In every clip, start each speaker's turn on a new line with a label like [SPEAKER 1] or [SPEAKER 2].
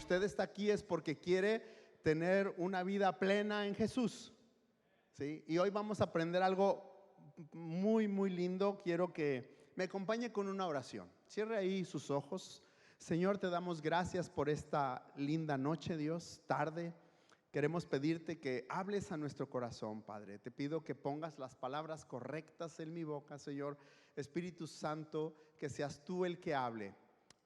[SPEAKER 1] usted está aquí es porque quiere tener una vida plena en Jesús, ¿sí? Y hoy vamos a aprender algo muy, muy lindo. Quiero que me acompañe con una oración. Cierre ahí sus ojos. Señor, te damos gracias por esta linda noche, Dios, tarde. Queremos pedirte que hables a nuestro corazón, Padre. Te pido que pongas las palabras correctas en mi boca, Señor. Espíritu Santo, que seas tú el que hable.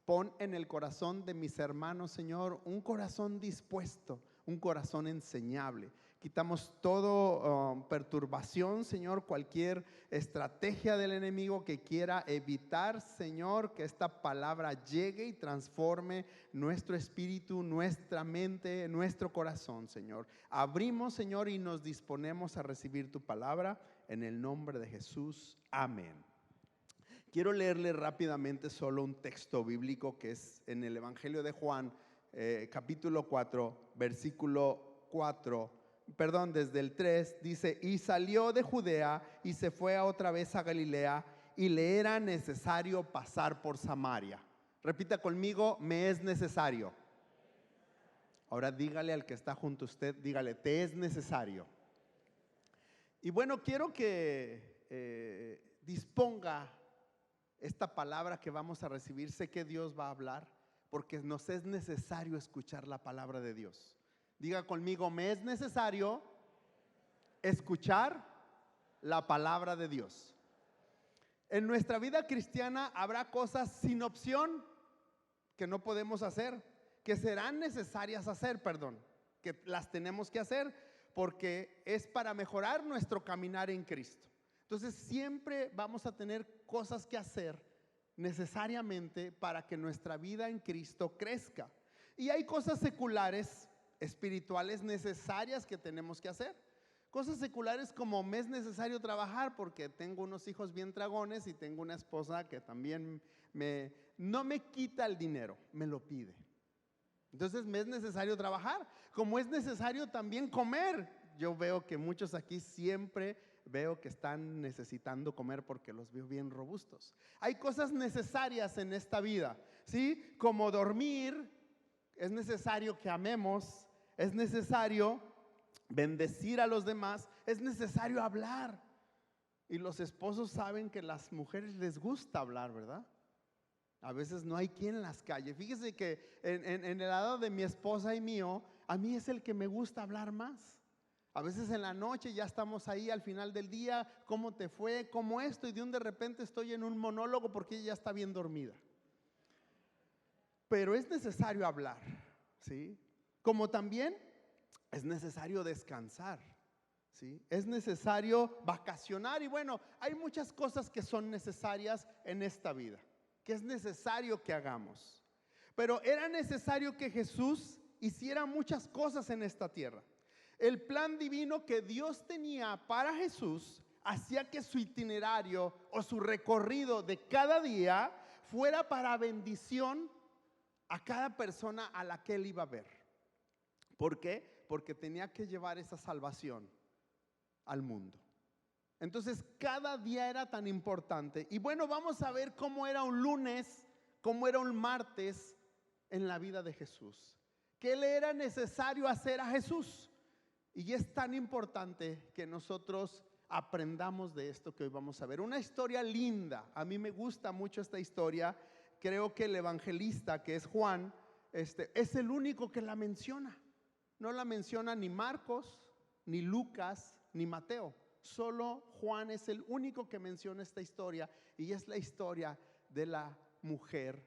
[SPEAKER 1] Pon en el corazón de mis hermanos, Señor, un corazón dispuesto, un corazón enseñable. Quitamos todo perturbación, Señor, cualquier estrategia del enemigo que quiera evitar, Señor, que esta palabra llegue y transforme nuestro espíritu, nuestra mente, nuestro corazón, Señor. Abrimos, Señor, y nos disponemos a recibir tu palabra en el nombre de Jesús. Amén. Quiero leerle rápidamente solo un texto bíblico que es en el Evangelio de Juan, capítulo 4, versículo 4, desde el 3, dice: y salió de Judea y se fue otra vez a Galilea, y le era necesario pasar por Samaria. Repita conmigo: me es necesario. Ahora dígale al que está junto a usted, dígale: te es necesario. Y bueno, quiero que disponga esta palabra que vamos a recibir. Sé que Dios va a hablar porque nos es necesario escuchar la palabra de Dios. Diga conmigo: me es necesario escuchar la palabra de Dios. En nuestra vida cristiana habrá cosas sin opción que no podemos hacer, que serán necesarias hacer, que las tenemos que hacer porque es para mejorar nuestro caminar en Cristo. Entonces siempre vamos a tener cosas que hacer necesariamente para que nuestra vida en Cristo crezca. Y hay cosas seculares, espirituales necesarias que tenemos que hacer. Cosas seculares como: me es necesario trabajar porque tengo unos hijos bien dragones y tengo una esposa que también no me quita el dinero, me lo pide. Entonces me es necesario trabajar, como es necesario también comer. Yo veo que muchos aquí siempre veo que están necesitando comer porque los veo bien robustos. Hay cosas necesarias en esta vida, ¿sí? Como dormir, es necesario que amemos, es necesario bendecir a los demás, es necesario hablar. Y los esposos saben que a las mujeres les gusta hablar, ¿verdad? A veces no hay quien en las calles. Fíjese que en el lado de mi esposa y mío, a mí es el que me gusta hablar más. A veces en la noche ya estamos ahí al final del día: ¿cómo te fue? ¿Cómo esto? Y de repente estoy en un monólogo porque ella ya está bien dormida. Pero es necesario hablar, ¿sí? Como también es necesario descansar, ¿sí? Es necesario vacacionar. Y bueno, hay muchas cosas que son necesarias en esta vida, que es necesario que hagamos. Pero era necesario que Jesús hiciera muchas cosas en esta tierra. El plan divino que Dios tenía para Jesús hacía que su itinerario o su recorrido de cada día fuera para bendición a cada persona a la que él iba a ver. ¿Por qué? Porque tenía que llevar esa salvación al mundo. Entonces cada día era tan importante. Y bueno, vamos a ver cómo era un lunes, cómo era un martes en la vida de Jesús. ¿Qué le era necesario hacer a Jesús? Y es tan importante que nosotros aprendamos de esto que hoy vamos a ver. Una historia linda. A mí me gusta mucho esta historia. Creo que el evangelista, que es Juan, es el único que la menciona. No la menciona ni Marcos, ni Lucas, ni Mateo. Solo Juan es el único que menciona esta historia, y es la historia de la mujer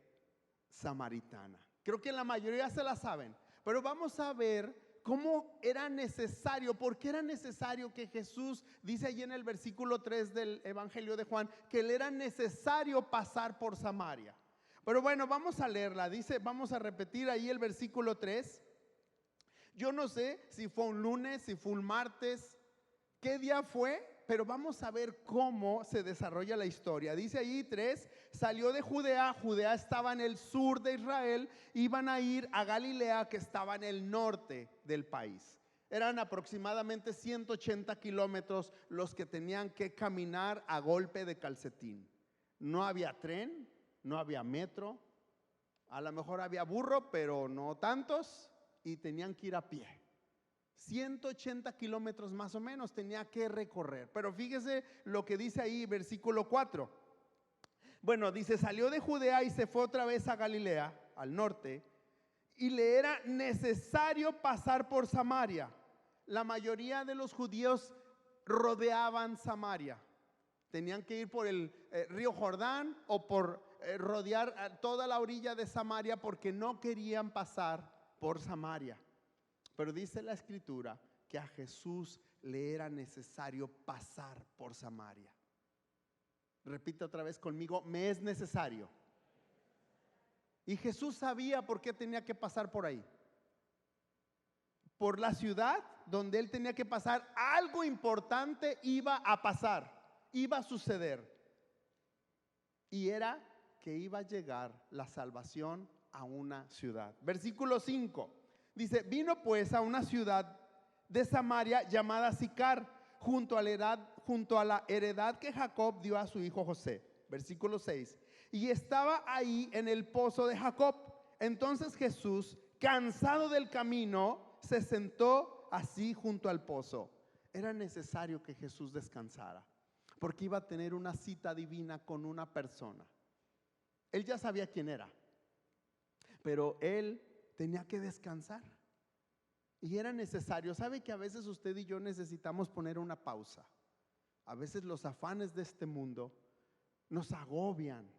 [SPEAKER 1] samaritana. Creo que la mayoría se la saben, pero vamos a ver cómo era necesario, porque era necesario que Jesús, dice allí en el versículo 3 del Evangelio de Juan, que le era necesario pasar por Samaria. Pero bueno, vamos a leerla. Dice, vamos a repetir ahí el versículo 3. Yo no sé si fue un lunes, si fue un martes, qué día fue, pero vamos a ver cómo se desarrolla la historia. Dice ahí 3, salió de Judea. Judea estaba en el sur de Israel. Iban a ir a Galilea, que estaba en el norte del país. Eran aproximadamente 180 kilómetros los que tenían que caminar a golpe de calcetín. No había tren, no había metro. A lo mejor había burro, pero no tantos, y tenían que ir a pie. 180 kilómetros más o menos tenía que recorrer. Pero fíjese lo que dice ahí, versículo 4. Bueno, dice, salió de Judea y se fue otra vez a Galilea, al norte, y le era necesario pasar por Samaria. La mayoría de los judíos rodeaban Samaria. Tenían que ir por el río Jordán o por rodear toda la orilla de Samaria porque no querían pasar por Samaria. Pero dice la escritura que a Jesús le era necesario pasar por Samaria. Repite otra vez conmigo, me es necesario. Y Jesús sabía por qué tenía que pasar por ahí. Por la ciudad donde él tenía que pasar, algo importante iba a pasar, iba a suceder. Y era que iba a llegar la salvación a una ciudad. Versículo 5 dice, vino pues a una ciudad de Samaria llamada Sicar, junto a la heredad que Jacob dio a su hijo José. Versículo 6. Y estaba ahí en el pozo de Jacob. Entonces Jesús, cansado del camino, se sentó así junto al pozo. Era necesario que Jesús descansara, porque iba a tener una cita divina con una persona. Él ya sabía quién era, pero él tenía que descansar. Y era necesario. ¿Sabe que a veces usted y yo necesitamos poner una pausa? A veces los afanes de este mundo nos agobian.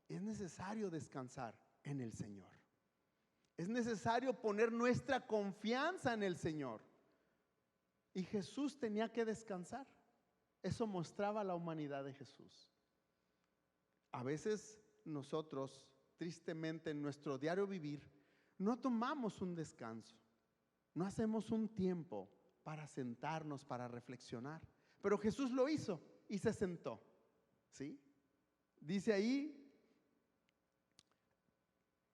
[SPEAKER 1] Es necesario descansar en el Señor. Es necesario poner nuestra confianza en el Señor. Y Jesús tenía que descansar. Eso mostraba la humanidad de Jesús. A veces nosotros, tristemente, en nuestro diario vivir, no tomamos un descanso. No hacemos un tiempo para sentarnos, para reflexionar. Pero Jesús lo hizo y se sentó. ¿Sí? Dice ahí,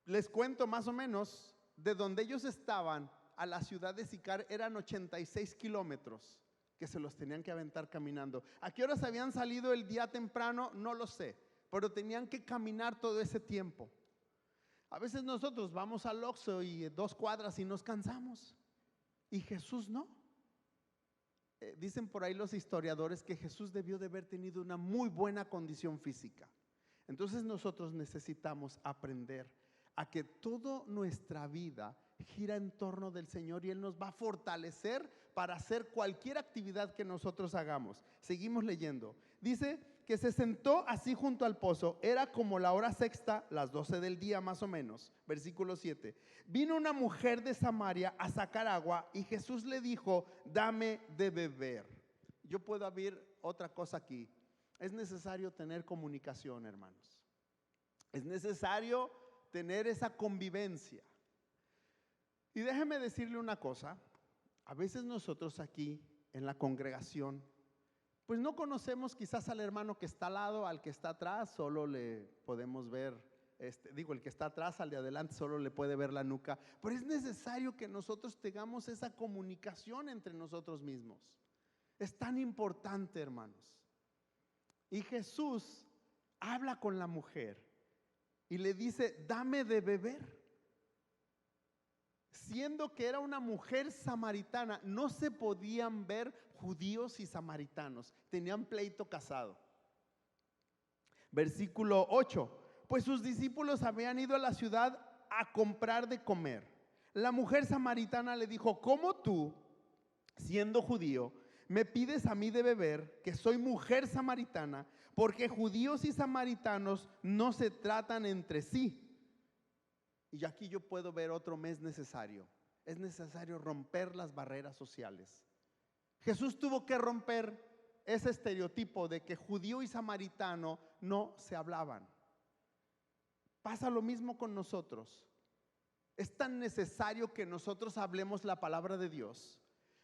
[SPEAKER 1] les cuento más o menos, de donde ellos estaban a la ciudad de Sicar eran 86 kilómetros que se los tenían que aventar caminando. ¿A qué horas habían salido el día temprano? No lo sé, pero tenían que caminar todo ese tiempo. A veces nosotros vamos al Oxxo y 2 cuadras y nos cansamos. Y Jesús no. Dicen por ahí los historiadores que Jesús debió de haber tenido una muy buena condición física. Entonces nosotros necesitamos aprender a que toda nuestra vida gira en torno del Señor y Él nos va a fortalecer para hacer cualquier actividad que nosotros hagamos. Seguimos leyendo. Dice que se sentó así junto al pozo. Era como la hora sexta, las 12 del día más o menos. Versículo 7. Vino una mujer de Samaria a sacar agua y Jesús le dijo, dame de beber. Yo puedo abrir otra cosa aquí. Es necesario tener comunicación, hermanos. Es necesario tener esa convivencia. Y déjeme decirle una cosa. A veces nosotros aquí en la congregación pues no conocemos quizás al hermano que está al lado, al que está atrás, solo le podemos ver, el que está atrás, al de adelante solo le puede ver la nuca. Pero es necesario que nosotros tengamos esa comunicación entre nosotros mismos. Es tan importante, hermanos. Y Jesús habla con la mujer y le dice, dame de beber. Siendo que era una mujer samaritana, no se podían ver judíos y samaritanos, tenían pleito casado. Versículo 8, pues sus discípulos habían ido a la ciudad a comprar de comer. La mujer samaritana le dijo, ¿cómo tú, siendo judío, me pides a mí de beber, que soy mujer samaritana? Porque judíos y samaritanos no se tratan entre sí. Y aquí yo puedo ver otro mes necesario. Es necesario romper las barreras sociales. Jesús tuvo que romper ese estereotipo de que judío y samaritano no se hablaban. Pasa lo mismo con nosotros. Es tan necesario que nosotros hablemos la palabra de Dios,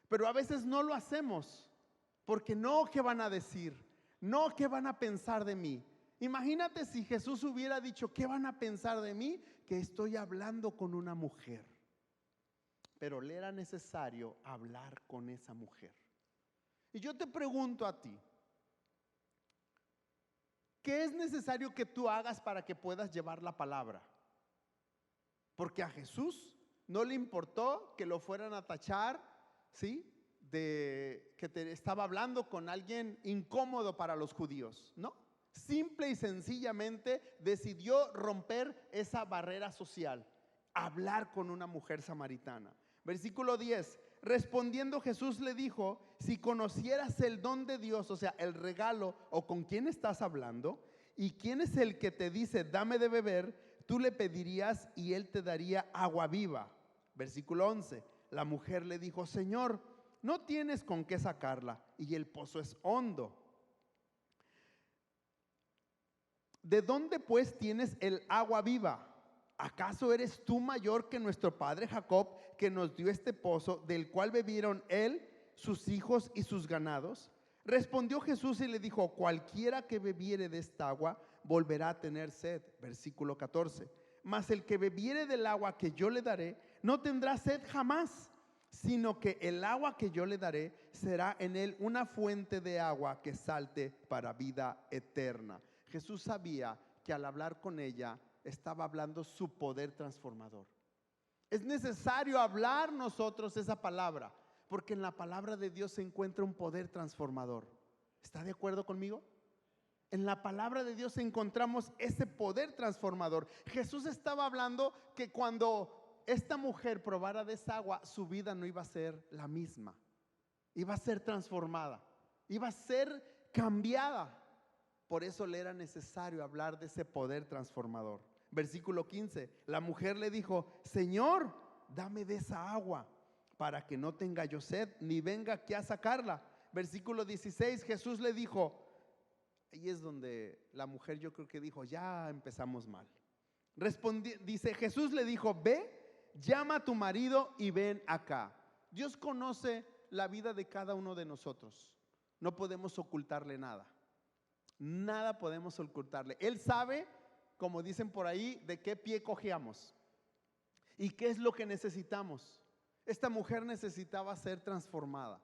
[SPEAKER 1] pero a veces no lo hacemos porque no, ¿qué van a decir? No, ¿qué van a pensar de mí? Imagínate si Jesús hubiera dicho, ¿qué van a pensar de mí? Que estoy hablando con una mujer. Pero le era necesario hablar con esa mujer. Y yo te pregunto a ti, ¿qué es necesario que tú hagas para que puedas llevar la palabra? Porque a Jesús no le importó que lo fueran a tachar, ¿sí?, de que estaba hablando con alguien incómodo para los judíos. No, simple y sencillamente decidió romper esa barrera social, hablar con una mujer samaritana. Versículo 10, respondiendo Jesús le dijo: si conocieras el don de Dios, o sea, el regalo, o con quién estás hablando, y quién es el que te dice dame de beber, tú le pedirías y él te daría agua viva. Versículo 11, la mujer le dijo: Señor, no tienes con qué sacarla y el pozo es hondo. ¿De dónde pues tienes el agua viva? ¿Acaso eres tú mayor que nuestro padre Jacob, que nos dio este pozo, del cual bebieron él, sus hijos y sus ganados? Respondió Jesús y le dijo: cualquiera que bebiere de esta agua volverá a tener sed. Versículo 14, mas el que bebiere del agua que yo le daré no tendrá sed jamás, sino que el agua que yo le daré será en él una fuente de agua que salte para vida eterna. Jesús sabía que al hablar con ella estaba hablando su poder transformador. Es necesario hablar nosotros esa palabra, porque en la palabra de Dios se encuentra un poder transformador. ¿Está de acuerdo conmigo? En la palabra de Dios encontramos ese poder transformador. Jesús estaba hablando que cuando esta mujer probara de esa agua, su vida no iba a ser la misma, iba a ser transformada, iba a ser cambiada. Por eso le era necesario hablar de ese poder transformador. Versículo 15, la mujer le dijo: Señor, dame de esa agua para que no tenga yo sed, ni venga aquí a sacarla. Versículo 16, Jesús le dijo, ahí es donde la mujer yo creo que dijo: ya empezamos mal. Dice, Jesús le dijo: ve, llama a tu marido y ven acá. Dios conoce la vida de cada uno de nosotros. No podemos ocultarle nada. Nada podemos ocultarle. Él sabe, como dicen por ahí, de qué pie cojeamos y qué es lo que necesitamos. Esta mujer necesitaba ser transformada,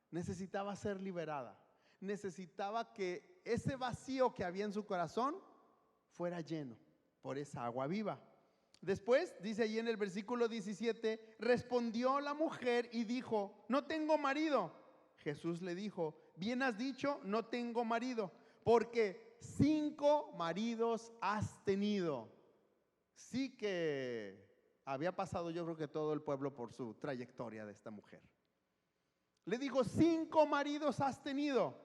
[SPEAKER 1] necesitaba ser liberada, necesitaba que ese vacío que había en su corazón fuera lleno por esa agua viva. Después dice allí en el versículo 17, respondió la mujer y dijo: no tengo marido. Jesús le dijo: bien has dicho, no tengo marido, porque 5 maridos has tenido. Sí que había pasado, yo creo que todo el pueblo, por su trayectoria de esta mujer. Le dijo: 5 maridos has tenido,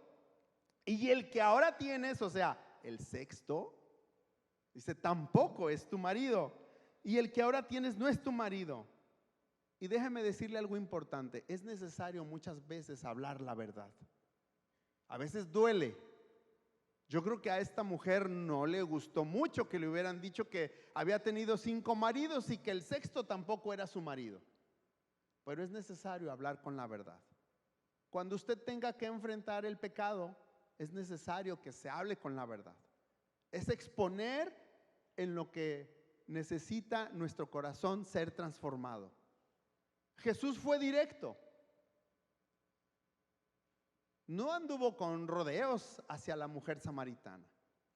[SPEAKER 1] y el que ahora tienes, o sea, el sexto, dice, tampoco es tu marido, y el que ahora tienes no es tu marido. Y déjeme decirle algo importante: es necesario muchas veces hablar la verdad. A veces duele. Yo creo que a esta mujer no le gustó mucho que le hubieran dicho que había tenido 5 maridos y que el sexto tampoco era su marido. Pero es necesario hablar con la verdad. Cuando usted tenga que enfrentar el pecado, es necesario que se hable con la verdad. Es exponer en lo que necesita nuestro corazón ser transformado. Jesús fue directo. No anduvo con rodeos hacia la mujer samaritana.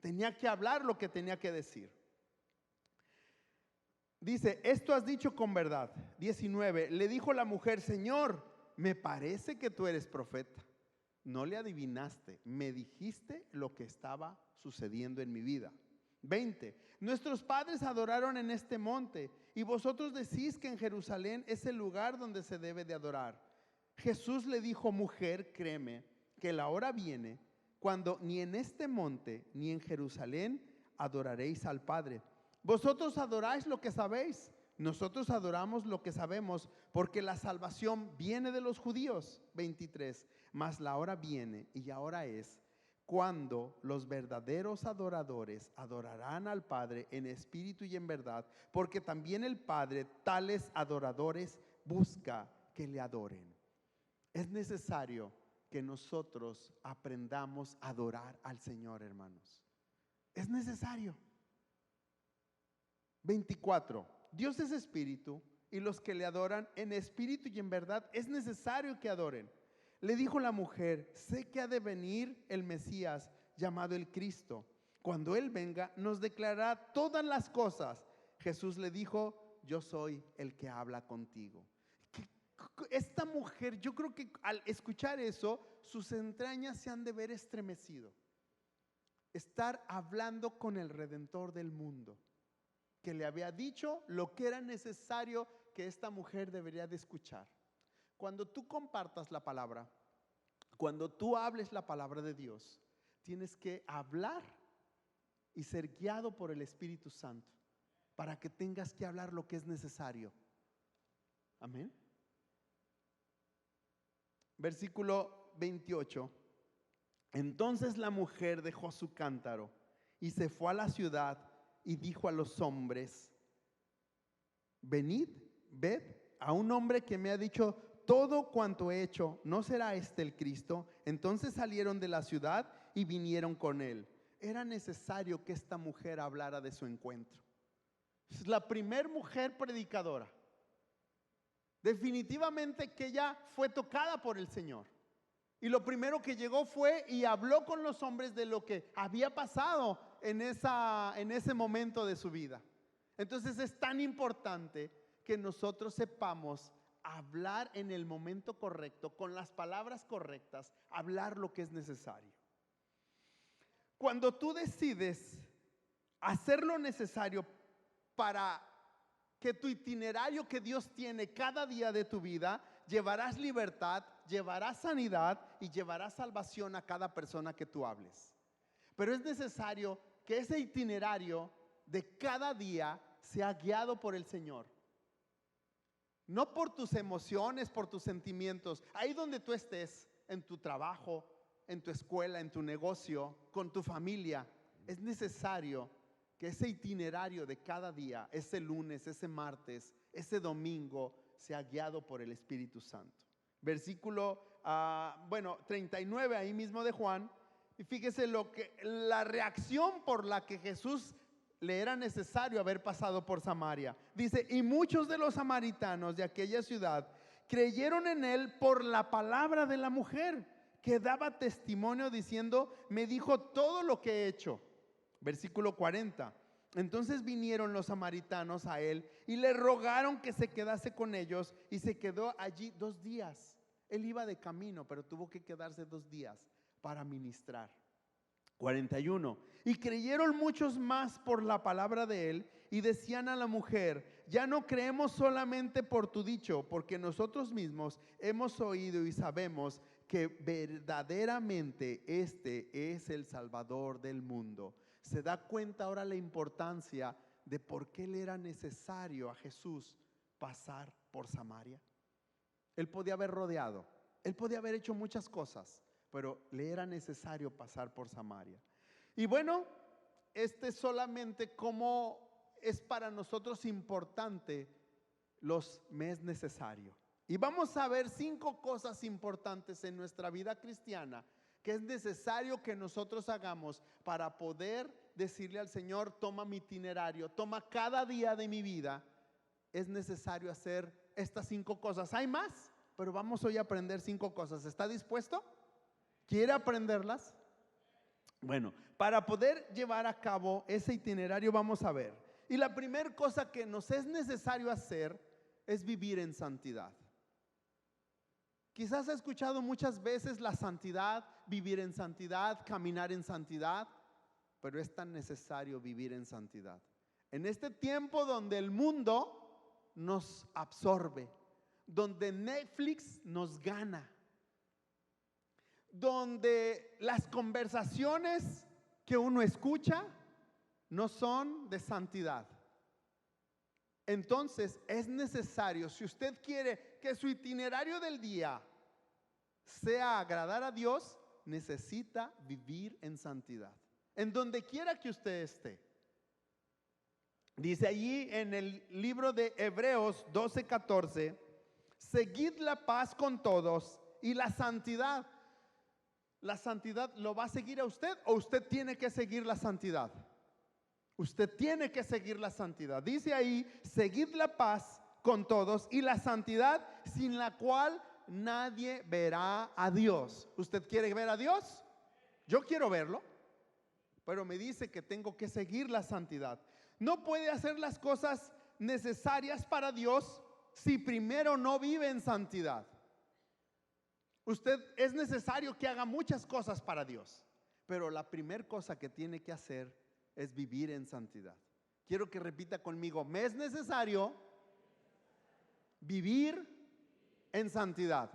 [SPEAKER 1] Tenía que hablar lo que tenía que decir. Dice: esto has dicho con verdad. 19, le dijo la mujer: Señor, me parece que tú eres profeta. No le adivinaste, me dijiste lo que estaba sucediendo en mi vida. 20, nuestros padres adoraron en este monte, y vosotros decís que en Jerusalén es el lugar donde se debe de adorar. Jesús le dijo: mujer, créeme que la hora viene cuando ni en este monte ni en Jerusalén adoraréis al Padre. Vosotros adoráis lo que sabéis, nosotros adoramos lo que sabemos, porque la salvación viene de los judíos. 23, mas la hora viene y ahora es cuando los verdaderos adoradores adorarán al Padre en espíritu y en verdad, porque también el Padre tales adoradores busca que le adoren. Es necesario que nosotros aprendamos a adorar al Señor, hermanos. Es necesario. 24, Dios es espíritu, y los que le adoran en espíritu y en verdad es necesario que adoren. Le dijo la mujer: sé que ha de venir el Mesías, llamado el Cristo. Cuando Él venga, nos declarará todas las cosas. Jesús le dijo: yo soy el que habla contigo. Esta mujer, yo creo que al escuchar eso, sus entrañas se han de ver estremecido. Estar hablando con el Redentor del mundo, que le había dicho lo que era necesario que esta mujer debería de escuchar. Cuando tú compartas la palabra, cuando tú hables la palabra de Dios, tienes que hablar y ser guiado por el Espíritu Santo para que tengas que hablar lo que es necesario. Amén. Versículo 28. Entonces la mujer dejó su cántaro y se fue a la ciudad y dijo a los hombres: venid, ved a un hombre que me ha dicho todo cuanto he hecho. ¿No será este el Cristo? Entonces salieron de la ciudad y vinieron con él. Era necesario que esta mujer hablara de su encuentro. Es la primer mujer predicadora. Definitivamente que ella fue tocada por el Señor. Y lo primero que llegó fue y habló con los hombres de lo que había pasado en ese momento de su vida. Entonces es tan importante que nosotros sepamos hablar en el momento correcto, con las palabras correctas, hablar lo que es necesario. Cuando tú decides hacer lo necesario para que tu itinerario que Dios tiene cada día de tu vida, llevarás libertad, llevarás sanidad y llevarás salvación a cada persona que tú hables. Pero es necesario que ese itinerario de cada día sea guiado por el Señor. No por tus emociones, por tus sentimientos. Ahí donde tú estés, en tu trabajo, en tu escuela, en tu negocio, con tu familia, es necesario que ese itinerario de cada día, ese lunes, ese martes, ese domingo, sea guiado por el Espíritu Santo. Versículo 39 ahí mismo de Juan. Y fíjese la reacción por la que Jesús le era necesario haber pasado por Samaria. Dice: y muchos de los samaritanos de aquella ciudad creyeron en él por la palabra de la mujer, que daba testimonio diciendo: me dijo todo lo que he hecho. Versículo 40. Entonces vinieron los samaritanos a él y le rogaron que se quedase con ellos, y se quedó allí 2 días. Él iba de camino, pero tuvo que quedarse 2 días para ministrar. 41. Y creyeron muchos más por la palabra de él, y decían a la mujer: ya no creemos solamente por tu dicho, porque nosotros mismos hemos oído y sabemos que verdaderamente este es el Salvador del mundo. ¿Se da cuenta ahora la importancia de por qué le era necesario a Jesús pasar por Samaria? Él podía haber rodeado, él podía haber hecho muchas cosas, pero le era necesario pasar por Samaria. Y bueno, solamente como es para nosotros importante, me es necesario. Y vamos a ver 5 cosas importantes en nuestra vida cristiana que es necesario que nosotros hagamos para poder decirle al Señor: toma mi itinerario, toma cada día de mi vida. Es necesario hacer estas 5 cosas. Hay más, pero vamos hoy a aprender 5 cosas. ¿Está dispuesto? ¿Quiere aprenderlas? Bueno, para poder llevar a cabo ese itinerario vamos a ver. Y la primera cosa que nos es necesario hacer es vivir en santidad. Quizás ha escuchado muchas veces la santidad, vivir en santidad, caminar en santidad, pero es tan necesario vivir en santidad. En este tiempo donde el mundo nos absorbe, donde Netflix nos gana, donde las conversaciones que uno escucha no son de santidad. Entonces es necesario, si usted quiere que su itinerario del día sea agradar a Dios, necesita vivir en santidad, en donde quiera que usted esté. Dice allí en el libro de Hebreos 12:14: seguid la paz con todos y la santidad. ¿La santidad lo va a seguir a usted o usted tiene que seguir la santidad? Usted tiene que seguir la santidad. Dice ahí: seguid la paz con todos y la santidad, sin la cual nadie verá a Dios. ¿Usted quiere ver a Dios? Yo quiero verlo, pero me dice que tengo que seguir la santidad. No puede hacer las cosas necesarias para Dios si primero no vive en santidad. Usted es necesario que haga muchas cosas para Dios, pero la primera cosa que tiene que hacer es vivir en santidad. Quiero que repita conmigo: me es necesario vivir en santidad.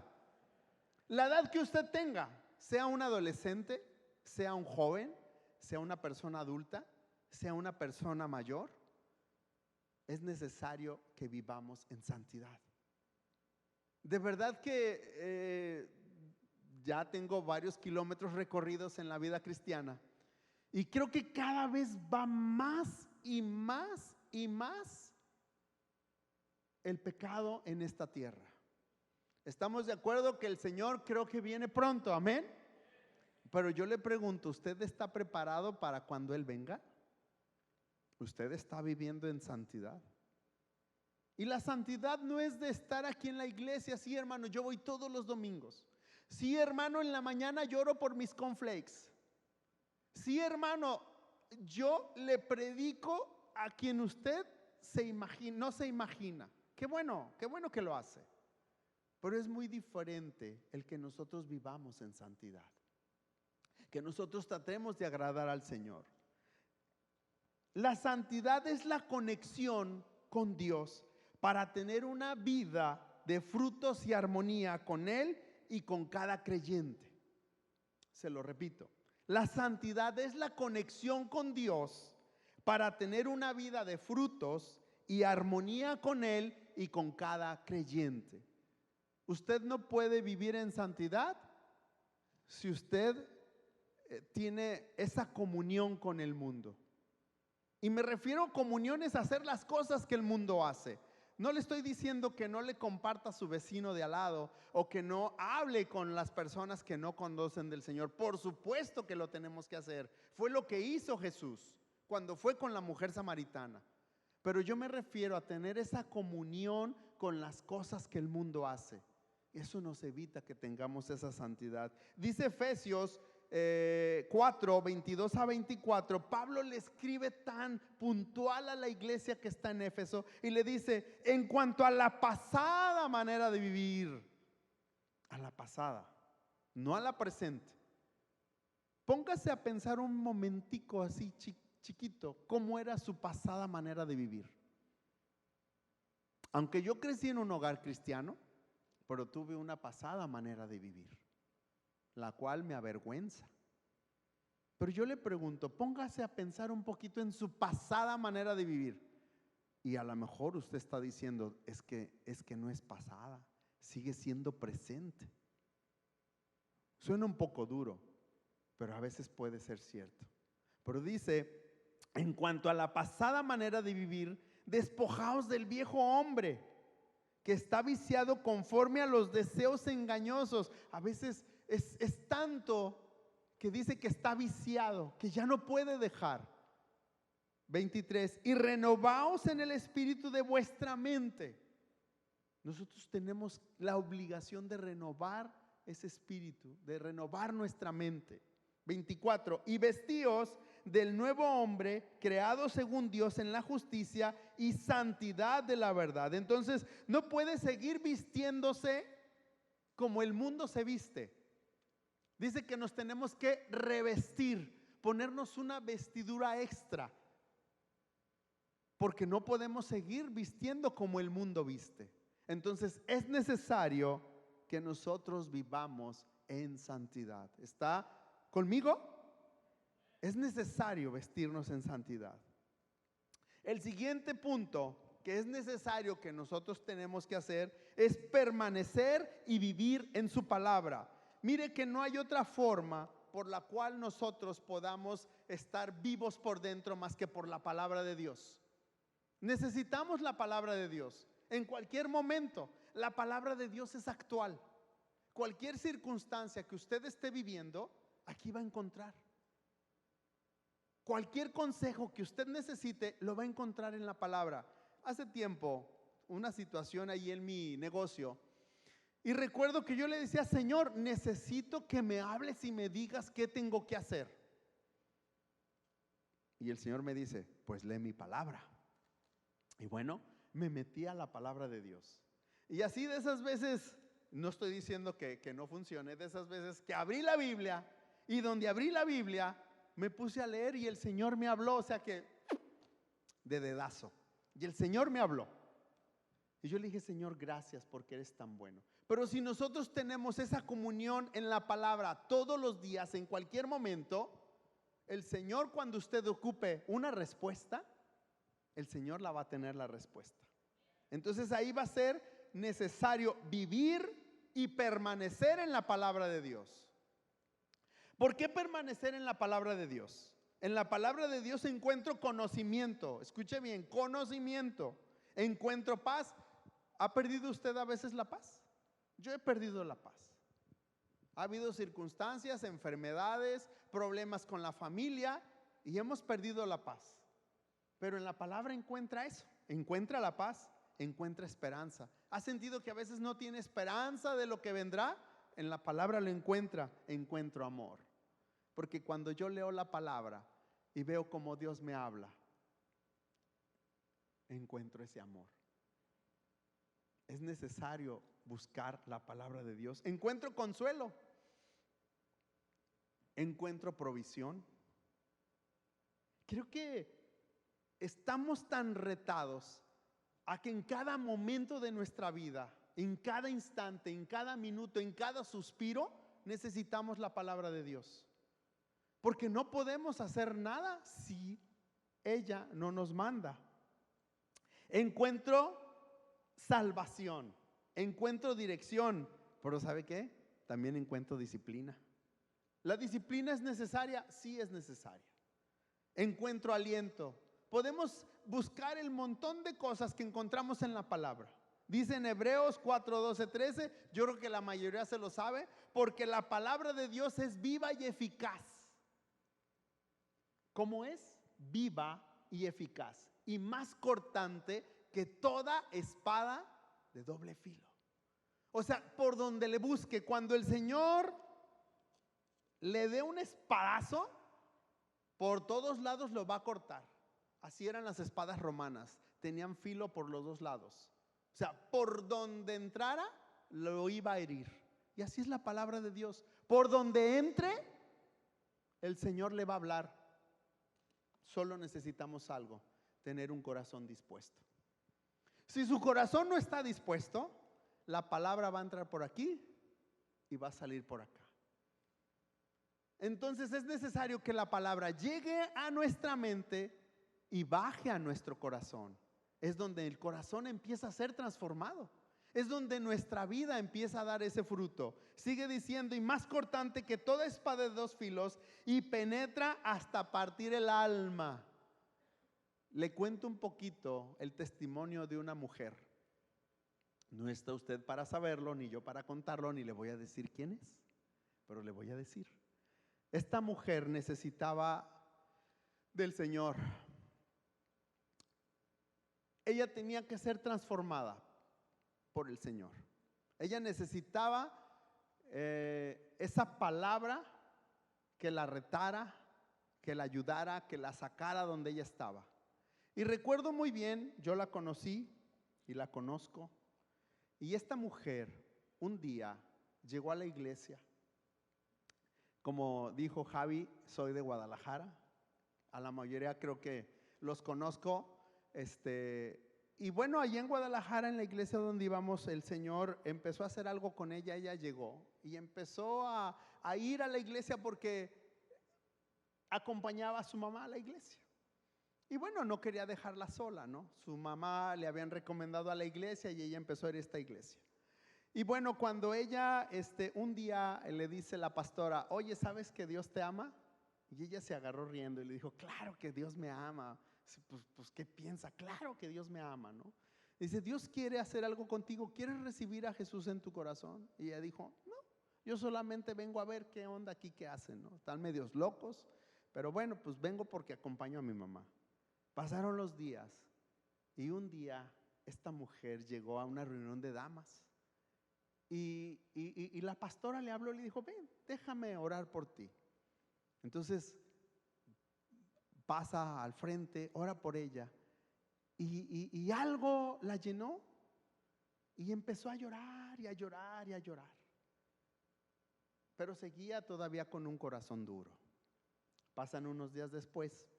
[SPEAKER 1] La edad que usted tenga, sea un adolescente, sea un joven, sea una persona adulta, sea una persona mayor, es necesario que vivamos en santidad. De verdad que ya tengo varios kilómetros recorridos en la vida cristiana y creo que cada vez va más y más y más el pecado en esta tierra. Estamos de acuerdo que el Señor creo que viene pronto, amén. Pero yo le pregunto, ¿usted está preparado para cuando Él venga? ¿Usted está viviendo en santidad? Y la santidad no es de estar aquí en la iglesia. Sí, hermano, yo voy todos los domingos. Sí, hermano, en la mañana lloro por mis cornflakes. Sí, hermano, yo le predico a quien usted no se imagina. Qué bueno que lo hace. Pero es muy diferente el que nosotros vivamos en santidad, que nosotros tratemos de agradar al Señor. La santidad es la conexión con Dios para tener una vida de frutos y armonía con Él y con cada creyente. Se lo repito, la santidad es la conexión con Dios para tener una vida de frutos y armonía con Él y con cada creyente. Usted no puede vivir en santidad si usted tiene esa comunión con el mundo. Y me refiero a comunión es hacer las cosas que el mundo hace. No le estoy diciendo que no le comparta a su vecino de al lado o que no hable con las personas que no conocen del Señor. Por supuesto que lo tenemos que hacer. Fue lo que hizo Jesús cuando fue con la mujer samaritana. Pero yo me refiero a tener esa comunión con las cosas que el mundo hace. Eso nos evita que tengamos esa santidad. Dice Efesios 4, 22 a 24, Pablo le escribe tan puntual a la iglesia que está en Éfeso y le dice: en cuanto a la pasada manera de vivir, a la pasada, no a la presente. Póngase a pensar un momentico así chiquito, cómo era su pasada manera de vivir. Aunque yo crecí en un hogar cristiano, pero tuve una pasada manera de vivir, la cual me avergüenza. Pero yo le pregunto, póngase a pensar un poquito en su pasada manera de vivir. Y a lo mejor usted está diciendo, es que no es pasada, sigue siendo presente. Suena un poco duro, pero a veces puede ser cierto. Pero dice, en cuanto a la pasada manera de vivir, despojaos del viejo hombre que está viciado conforme a los deseos engañosos. A veces es tanto que dice que está viciado, que ya no puede dejar. 23, y renovaos en el espíritu de vuestra mente. Nosotros tenemos la obligación de renovar ese espíritu, de renovar nuestra mente. 24, y vestíos del nuevo hombre creado según Dios en la justicia y santidad de la verdad. Entonces no puede seguir vistiéndose como el mundo se viste. Dice que nos tenemos que revestir, ponernos una vestidura extra, porque no podemos seguir vistiendo como el mundo viste. Entonces es necesario que nosotros vivamos en santidad. ¿Está conmigo? Es necesario vestirnos en santidad. El siguiente punto que es necesario que nosotros tenemos que hacer es permanecer y vivir en su palabra. Mire que no hay otra forma por la cual nosotros podamos estar vivos por dentro más que por la palabra de Dios. Necesitamos la palabra de Dios en cualquier momento. La palabra de Dios es actual. Cualquier circunstancia que usted esté viviendo, aquí va a encontrar. Cualquier consejo que usted necesite, lo va a encontrar en la palabra. Hace tiempo, una situación ahí en mi negocio, y recuerdo que yo le decía: Señor, necesito que me hables y me digas qué tengo que hacer. Y el Señor me dice: pues lee mi palabra. Y bueno, me metí a la palabra de Dios. Y así de esas veces, no estoy diciendo que no funcione, de esas veces que abrí la Biblia, y donde abrí la Biblia, me puse a leer y el Señor me habló, o sea que de dedazo. Y el Señor me habló. Y yo le dije, Señor, gracias porque eres tan bueno. Pero si nosotros tenemos esa comunión en la palabra todos los días, en cualquier momento, el Señor, cuando usted ocupe una respuesta, el Señor la va a tener la respuesta. Entonces ahí va a ser necesario vivir y permanecer en la palabra de Dios. ¿Por qué permanecer en la palabra de Dios? En la palabra de Dios encuentro conocimiento. Escuche bien, conocimiento. Encuentro paz. ¿Ha perdido usted a veces la paz? Yo he perdido la paz. Ha habido circunstancias, enfermedades, problemas con la familia y hemos perdido la paz. Pero en la palabra encuentra eso, encuentra la paz, encuentra esperanza. ¿Ha sentido que a veces no tiene esperanza de lo que vendrá? En la palabra lo encuentra, encuentro amor. Porque cuando yo leo la palabra y veo cómo Dios me habla, encuentro ese amor. Es necesario buscar la palabra de Dios. Encuentro consuelo, encuentro provisión. Creo que estamos tan retados a que en cada momento de nuestra vida, en cada instante, en cada minuto, en cada suspiro, necesitamos la palabra de Dios. Porque no podemos hacer nada si ella no nos manda. Encuentro salvación, encuentro dirección, pero ¿sabe qué? También encuentro disciplina. ¿La disciplina es necesaria? Sí, es necesaria. Encuentro aliento. Podemos buscar el montón de cosas que encontramos en la palabra. Dice en Hebreos 4, 12, 13, yo creo que la mayoría se lo sabe, porque la palabra de Dios es viva y eficaz. ¿Cómo es? Viva y eficaz, y más cortante que toda espada de doble filo. O sea, por donde le busque, cuando el Señor le dé un espadazo, por todos lados lo va a cortar. Así eran las espadas romanas, tenían filo por los dos lados. O sea, por donde entrara, lo iba a herir. Y así es la palabra de Dios. Por donde entre, el Señor le va a hablar. Solo necesitamos algo, tener un corazón dispuesto. Si su corazón no está dispuesto, la palabra va a entrar por aquí y va a salir por acá. Entonces es necesario que la palabra llegue a nuestra mente y baje a nuestro corazón. Es donde el corazón empieza a ser transformado. Es donde nuestra vida empieza a dar ese fruto. Sigue diciendo, y más cortante que toda espada de dos filos, y penetra hasta partir el alma. Le cuento un poquito el testimonio de una mujer. No está usted para saberlo, ni yo para contarlo, ni le voy a decir quién es, pero le voy a decir. Esta mujer necesitaba del Señor. Ella tenía que ser transformada por el Señor. Ella necesitaba esa palabra que la retara, que la ayudara, que la sacara donde ella estaba. Y recuerdo muy bien, yo la conocí y la conozco. Y esta mujer un día llegó a la iglesia. Como dijo Javi, soy de Guadalajara. A la mayoría creo que los conozco. Y bueno, allí en Guadalajara, en la iglesia donde íbamos, el Señor empezó a hacer algo con ella. Ella llegó y empezó a ir a la iglesia porque acompañaba a su mamá a la iglesia. Y bueno, no quería dejarla sola, ¿no? Su mamá le habían recomendado a la iglesia y ella empezó a ir a esta iglesia. Y bueno, cuando ella un día le dice la pastora, oye, ¿sabes que Dios te ama? Y ella se agarró riendo y le dijo, claro que Dios me ama. Pues ¿qué piensa? Claro que Dios me ama, ¿no? Dice, Dios quiere hacer algo contigo. ¿Quieres recibir a Jesús en tu corazón? Y ella dijo, no, yo solamente vengo a ver qué onda aquí, qué hacen, ¿no? Están medios locos, pero bueno, pues vengo porque acompaño a mi mamá. Pasaron los días y un día esta mujer llegó a una reunión de damas y la pastora le habló y le dijo, ven, déjame orar por ti. Entonces pasa al frente, ora por ella y algo la llenó y empezó a llorar y a llorar y a llorar. Pero seguía todavía con un corazón duro. Pasan unos días después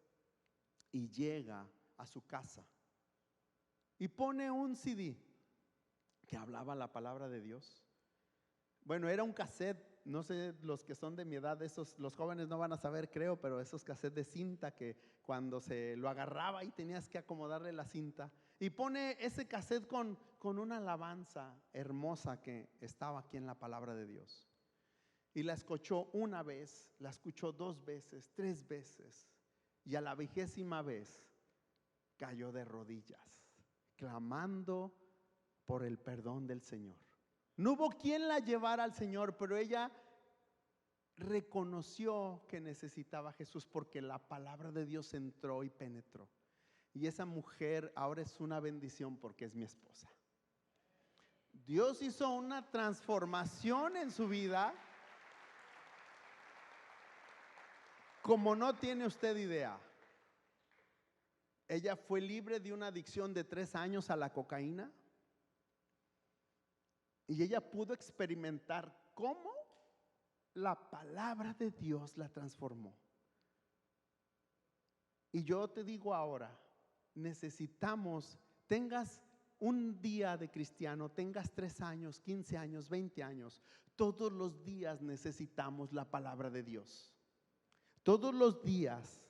[SPEAKER 1] y llega a su casa y pone un CD que hablaba la palabra de Dios. Bueno, era un cassette. No sé, los que son de mi edad, los jóvenes no van a saber, creo, pero esos cassettes de cinta que cuando se lo agarraba y tenías que acomodarle la cinta. Y pone ese cassette con una alabanza hermosa que estaba aquí en la palabra de Dios. Y la escuchó una vez, la escuchó 2 veces, 3 veces. Y a la 20ª vez cayó de rodillas, clamando por el perdón del Señor. No hubo quien la llevara al Señor, pero ella reconoció que necesitaba a Jesús porque la palabra de Dios entró y penetró. Y esa mujer ahora es una bendición porque es mi esposa. Dios hizo una transformación en su vida como no tiene usted idea. Ella fue libre de una adicción de 3 años a la cocaína. Y ella pudo experimentar cómo la palabra de Dios la transformó. Y yo te digo ahora, necesitamos, tengas un día de cristiano, tengas 3 años, 15 años, 20 años, todos los días necesitamos la palabra de Dios. Todos los días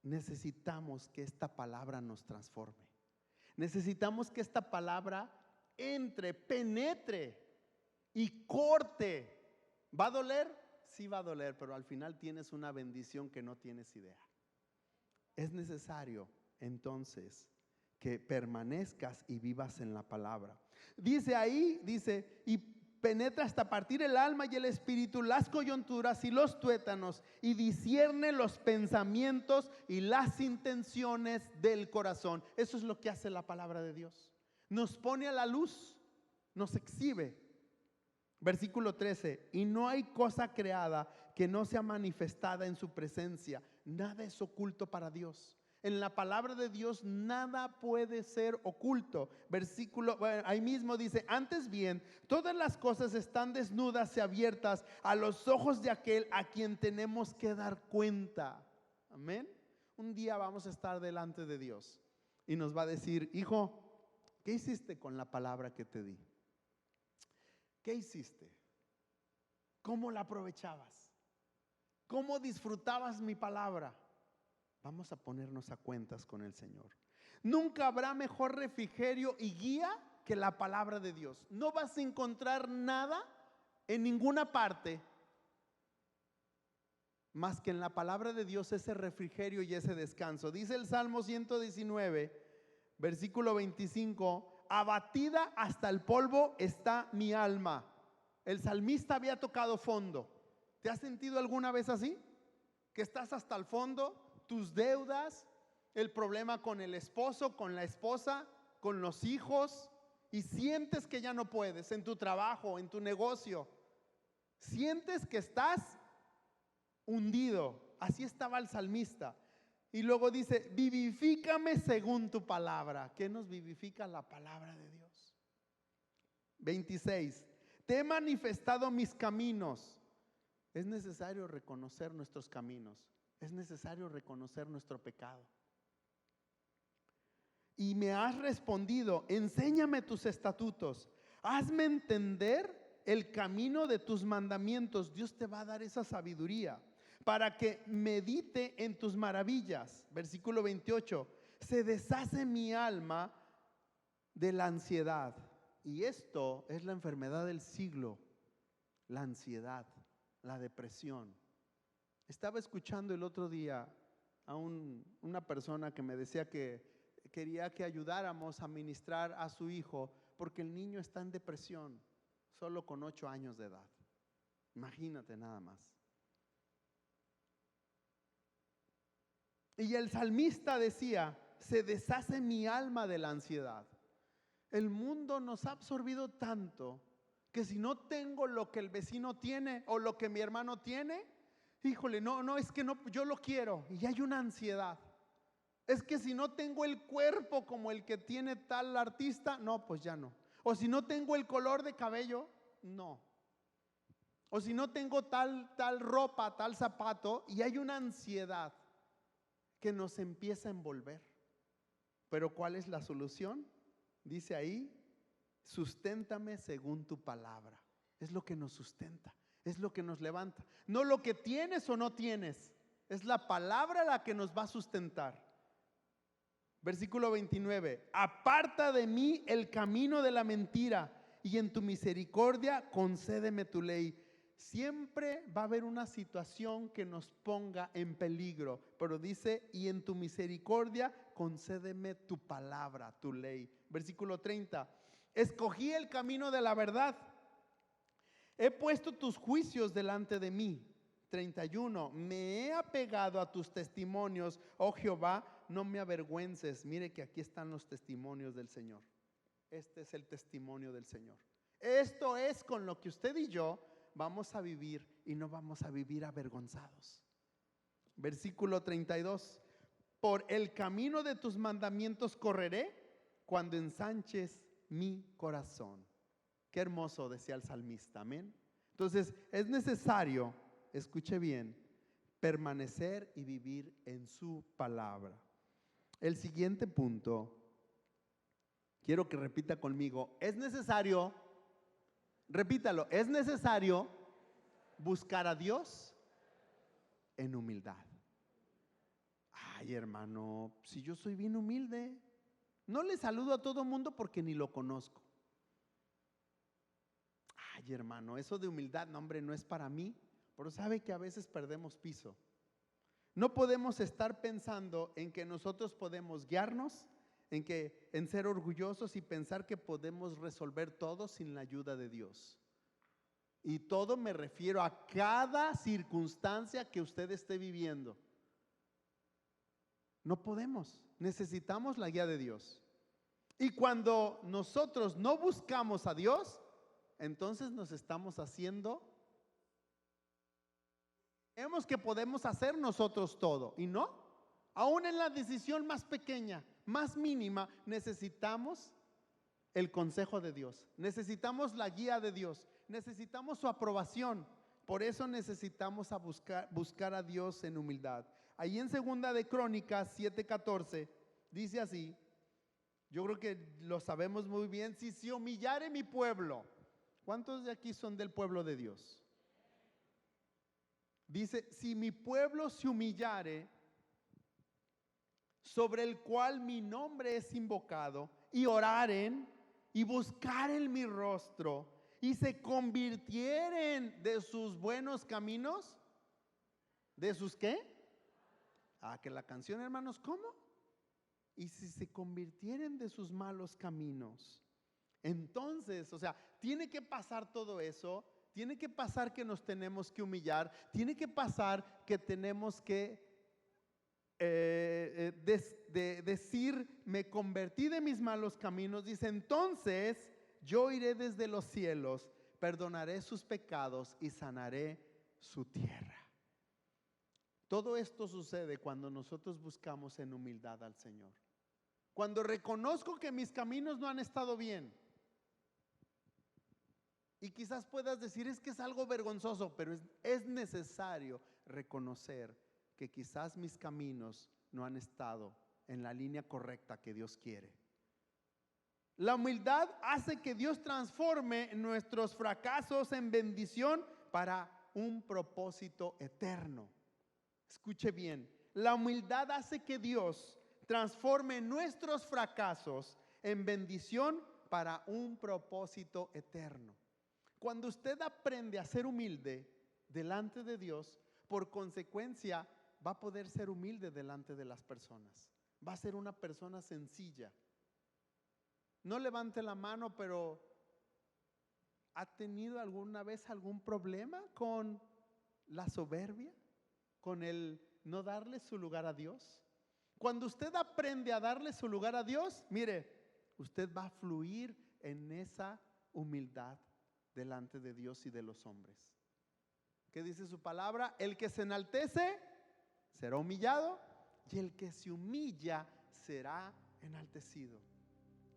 [SPEAKER 1] necesitamos que esta palabra nos transforme. Necesitamos que esta palabra entre, penetre y corte. ¿Va a doler? Sí va a doler, pero al final tienes una bendición que no tienes idea. Es necesario entonces que permanezcas y vivas en la palabra. Dice ahí, y penetra hasta partir el alma y el espíritu, las coyunturas y los tuétanos, y discierne los pensamientos y las intenciones del corazón. Eso es lo que hace la palabra de Dios. Nos pone a la luz, nos exhibe. Versículo 13, y no hay cosa creada que no sea manifestada en su presencia. Nada es oculto para Dios. En la palabra de Dios nada puede ser oculto. Ahí mismo dice, antes bien, todas las cosas están desnudas y abiertas a los ojos de aquel a quien tenemos que dar cuenta. Amén. Un día vamos a estar delante de Dios y nos va a decir, hijo, ¿qué hiciste con la palabra que te di? ¿Qué hiciste? ¿Cómo la aprovechabas? ¿Cómo disfrutabas mi palabra? Vamos a ponernos a cuentas con el Señor. Nunca habrá mejor refrigerio y guía que la palabra de Dios. No vas a encontrar nada en ninguna parte más que en la palabra de Dios ese refrigerio y ese descanso. Dice el Salmo 119, versículo 25, abatida hasta el polvo está mi alma. El salmista había tocado fondo. ¿Te has sentido alguna vez así? Que estás hasta el fondo, tus deudas, el problema con el esposo, con la esposa, con los hijos, y sientes que ya no puedes en tu trabajo, en tu negocio. Sientes que estás hundido. Así estaba el salmista. Y luego dice, vivifícame según tu palabra. ¿Qué nos vivifica? La palabra de Dios. 26. Te he manifestado mis caminos. Es necesario reconocer nuestros caminos. Es necesario reconocer nuestro pecado. Y me has respondido, enséñame tus estatutos. Hazme entender el camino de tus mandamientos. Dios te va a dar esa sabiduría para que medite en tus maravillas. Versículo 28. Se deshace mi alma de la ansiedad. Y esto es la enfermedad del siglo, la ansiedad, la depresión. Estaba escuchando el otro día a una persona que me decía que quería que ayudáramos a ministrar a su hijo porque el niño está en depresión, solo con 8 años de edad. Imagínate nada más. Y el salmista decía, se deshace mi alma de la ansiedad. El mundo nos ha absorbido tanto que si no tengo lo que el vecino tiene o lo que mi hermano tiene, híjole, no, es que no, yo lo quiero. Y hay una ansiedad. Es que si no tengo el cuerpo como el que tiene tal artista, no, pues ya no. O si no tengo el color de cabello, no. O si no tengo tal ropa, tal zapato, y hay una ansiedad que nos empieza a envolver. Pero ¿cuál es la solución? Dice ahí, susténtame según tu palabra. Es lo que nos sustenta, es lo que nos levanta. No lo que tienes o no tienes, es la palabra la que nos va a sustentar. Versículo 29, aparta de mí el camino de la mentira y en tu misericordia concédeme tu ley. Siempre va a haber una situación que nos ponga en peligro, pero dice, y en tu misericordia concédeme tu palabra, tu ley. Versículo 30, escogí el camino de la verdad, he puesto tus juicios delante de mí. 31, me he apegado a tus testimonios, oh Jehová, no me avergüences. Mire que aquí están los testimonios del Señor. Este es el testimonio del Señor. Esto es con lo que usted y yo vamos a vivir y no vamos a vivir avergonzados. Versículo 32, por el camino de tus mandamientos correré cuando ensanches mi corazón. Qué hermoso decía el salmista, amén. Entonces es necesario, escuche bien, permanecer y vivir en su palabra. El siguiente punto, quiero que repita conmigo, es necesario, repítalo, es necesario buscar a Dios en humildad. Ay, hermano, si yo soy bien humilde, no le saludo a todo mundo porque ni lo conozco. Ay, hermano, eso de humildad, no, hombre, no es para mí. Pero sabe que a veces perdemos piso. No podemos estar pensando en que nosotros podemos guiarnos, en ser orgullosos y pensar que podemos resolver todo sin la ayuda de Dios. Y todo me refiero a cada circunstancia que usted esté viviendo. No podemos, necesitamos la guía de Dios. Y cuando nosotros no buscamos a Dios, entonces nos estamos haciendo, creemos que podemos hacer nosotros todo, y no. Aún en la decisión más pequeña, más mínima, necesitamos el consejo de Dios, necesitamos la guía de Dios, necesitamos su aprobación. Por eso necesitamos buscar a Dios en humildad. Ahí en Segunda de Crónicas 7:14 dice así, yo creo que lo sabemos muy bien, si se humillare mi pueblo. ¿Cuántos de aquí son del pueblo de Dios? Dice, si mi pueblo se humillare, sobre el cual mi nombre es invocado, y oraren y buscaren mi rostro, y se convirtieren de sus buenos caminos, ¿de sus qué? Ah, que la canción, hermanos, ¿cómo? Y si se convirtieren de sus malos caminos. Entonces, o sea, tiene que pasar todo eso, tiene que pasar que nos tenemos que humillar, tiene que pasar que tenemos que decir, me convertí de mis malos caminos. Dice, entonces yo iré desde los cielos, perdonaré sus pecados y sanaré su tierra. Todo esto sucede cuando nosotros buscamos en humildad al Señor. Cuando reconozco que mis caminos no han estado bien. Y quizás puedas decir, es que es algo vergonzoso, pero es necesario reconocer que quizás mis caminos no han estado en la línea correcta que Dios quiere. La humildad hace que Dios transforme nuestros fracasos en bendición para un propósito eterno. Escuche bien, la humildad hace que Dios transforme nuestros fracasos en bendición para un propósito eterno. Cuando usted aprende a ser humilde delante de Dios, por consecuencia va a poder ser humilde delante de las personas. Va a ser una persona sencilla. No levante la mano, pero ¿ha tenido alguna vez algún problema con la soberbia? ¿Con el no darle su lugar a Dios? Cuando usted aprende a darle su lugar a Dios, mire, usted va a fluir en esa humildad delante de Dios y de los hombres. ¿Qué dice su palabra? El que se enaltece será humillado y el que se humilla será enaltecido.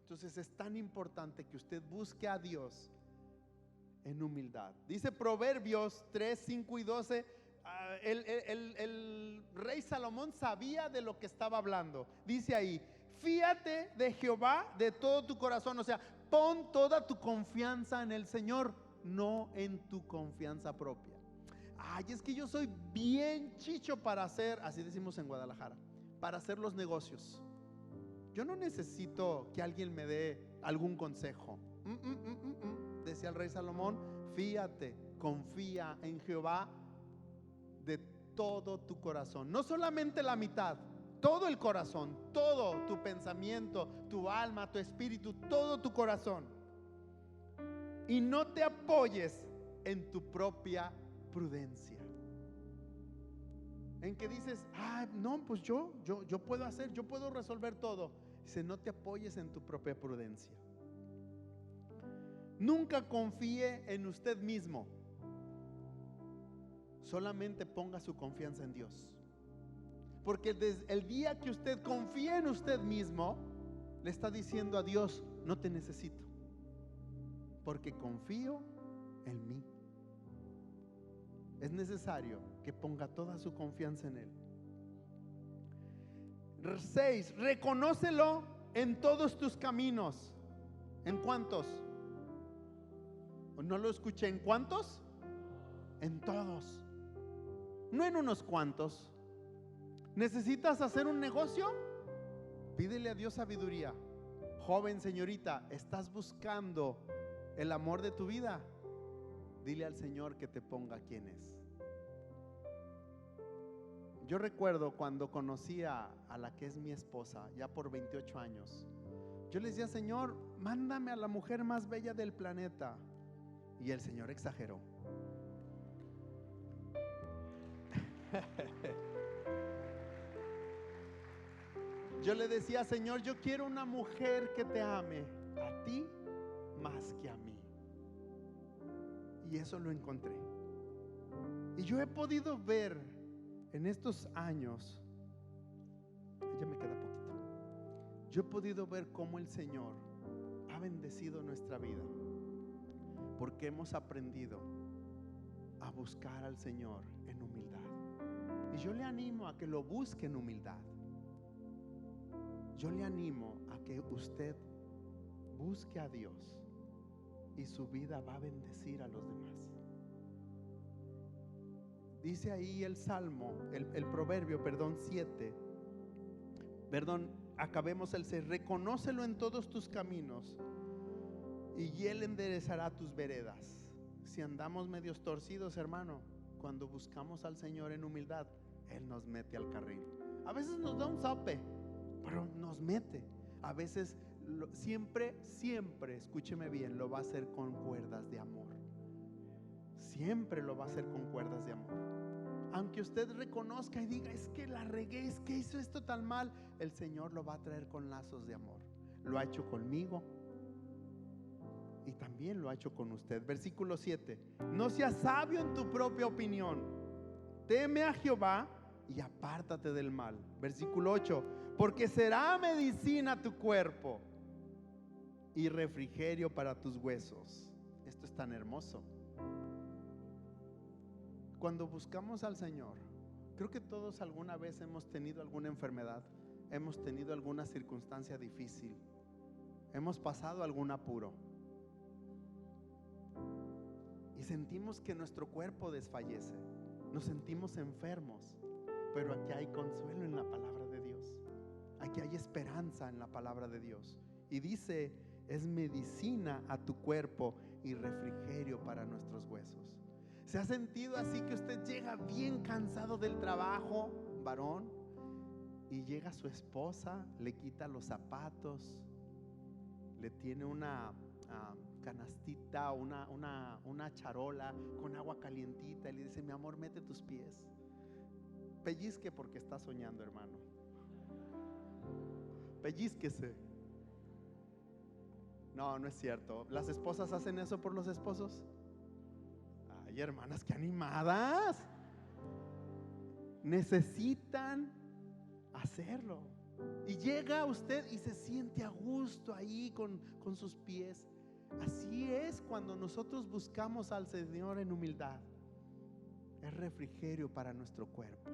[SPEAKER 1] Entonces es tan importante que usted busque a Dios en humildad. Dice Proverbios 3, 5 y 12. El rey Salomón sabía de lo que estaba hablando. Dice ahí: fíate de Jehová de todo tu corazón. O sea, pon toda tu confianza en el Señor, no en tu confianza propia. Ay, es que yo soy bien chicho para hacer, así decimos en Guadalajara, para hacer los negocios. Yo no necesito que alguien me dé algún consejo. Decía el rey Salomón: fíate, confía en Jehová de todo tu corazón. No solamente la mitad, todo el corazón, todo tu pensamiento, tu alma, tu espíritu, todo tu corazón. Y no te apoyes en tu propia prudencia. En que dices: no, pues yo puedo hacer, yo puedo resolver todo. Dice: no te apoyes en tu propia prudencia. Nunca confíe en usted mismo. Solamente ponga su confianza en Dios. Porque desde el día que usted confía en usted mismo, le está diciendo a Dios: no te necesito, porque confío en mí. Es necesario que ponga toda su confianza en Él. 6. Reconócelo en todos tus caminos. ¿En cuántos? ¿No lo escuché? ¿En cuántos? En todos. No en unos cuantos. ¿Necesitas hacer un negocio? Pídele a Dios sabiduría. Joven, señorita, ¿estás buscando el amor de tu vida? Dile al Señor que te ponga quién es. Yo recuerdo cuando conocí a la que es mi esposa, ya por 28 años. Yo le decía: Señor, mándame a la mujer más bella del planeta. Y el Señor exageró. Yo le decía: Señor, yo quiero una mujer que te ame a ti más que a mí. Y eso lo encontré. Y yo he podido ver en estos años, ya me queda poquito, yo he podido ver cómo el Señor ha bendecido nuestra vida, porque hemos aprendido a buscar al Señor en humildad. Y yo le animo a que lo busque en humildad. Yo le animo a que usted busque a Dios y su vida va a bendecir a los demás. Dice ahí el Salmo, el Proverbio, 7. Acabemos el 6. Reconócelo en todos tus caminos y Él enderezará tus veredas. Si andamos medios torcidos, hermano, cuando buscamos al Señor en humildad, Él nos mete al carril. A veces nos da un zape, pero nos mete. A veces, siempre, escúcheme bien, lo va a hacer con cuerdas de amor. Siempre lo va a hacer con cuerdas de amor. Aunque usted reconozca y diga: es que la regué, es que hizo esto tan mal, el Señor lo va a traer con lazos de amor. Lo ha hecho conmigo y también lo ha hecho con usted. Versículo 7. No seas sabio en tu propia opinión. Teme a Jehová y apártate del mal. Versículo 8. Porque será medicina tu cuerpo y refrigerio para tus huesos. Esto es tan hermoso. Cuando buscamos al Señor, creo que todos alguna vez hemos tenido alguna enfermedad, hemos tenido alguna circunstancia difícil, hemos pasado algún apuro y sentimos que nuestro cuerpo desfallece, nos sentimos enfermos. Pero aquí hay consuelo en la palabra de Dios, aquí hay esperanza en la palabra de Dios. Y dice: es medicina a tu cuerpo y refrigerio para nuestros huesos. ¿Se ha sentido así que usted llega bien cansado del trabajo, varón, y llega su esposa, le quita los zapatos, le tiene una canastita, una charola con agua calientita y le dice: mi amor, mete tus pies, pellizque porque está soñando, hermano, pellizquese? No, no es cierto. ¿Las esposas hacen eso por los esposos? Ay, hermanas, qué animadas. Necesitan hacerlo. Y llega usted y se siente a gusto ahí con sus pies. Así es cuando nosotros buscamos al Señor en humildad. Es refrigerio para nuestro cuerpo.